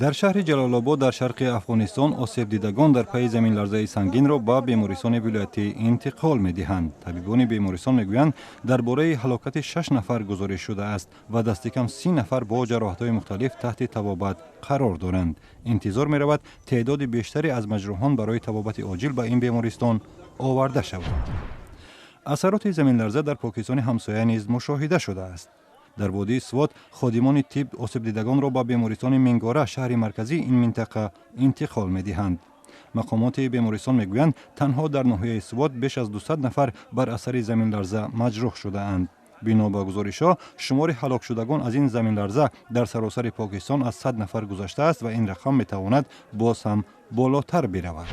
در شهر جلال‌آباد در شرق افغانستان آسیب دیدگان در پی زمین لرزه سنگین را به بیمارستان ولایتی انتقال می‌دهند. طبیبان بیمارستان میگویند درباره هلاکت 6 نفر گزارش شده است و دست کم 30 نفر با جراحت‌های مختلف تحت طبابت قرار دارند. انتظار می‌رود تعداد بیشتری از مجروحان برای طبابت عاجل به این بیمارستان آورده شوند. اثرات زمین لرزه در پاکستان همسایه نیز مشاهده شده است. در وادی سوات خادمان طب آسیب دیدگان را به بیمارستان منگاره شهر مرکزی این منطقه انتقال می‌دهند. مقامات بیمارستان میگویند تنها در ناحیه سوات بیش از 200 نفر بر اثر زمین لرزه مجروح شده اند. بنا به گزارش‌ها شمار هلاک شدگان از این زمین لرزه در سراسر پاکستان از 100 نفر گذشته است و این رقم میتواند باز هم بالاتر برود.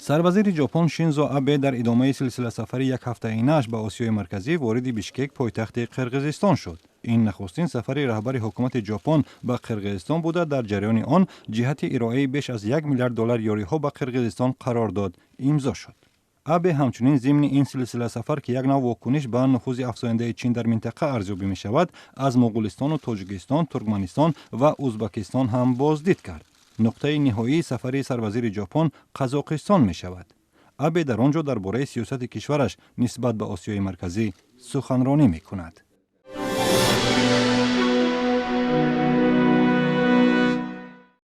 سروزیر ژاپن شینزو آبه در ادامه سلسله سفر یک هفته اینش به آسیای مرکزی وارد بیشکک پایتخت قرقیزستان شد. این نخستین سفر رهبر حکومت ژاپن به قرقیزستان بوده. در جریان آن جهت ارائه بیش از 1 میلیارد دلار یاری‌ها به قرقیزستان قرارداد امضا شد. آبه همچنین ضمن این سلسله سفر که یک نوع واکنش به نفوذ افزاینده چین در منطقه ارزیابی می شود، از مغولستان و تاجیکستان، ترکمنستان و ازبکستان هم بازدید کرد. نقطه نهایی سفر سروزیر ژاپن قزاقستان می شود. آبه در آنجا درباره سیاست کشورش نسبت به آسیای مرکزی سخنرانی می کند.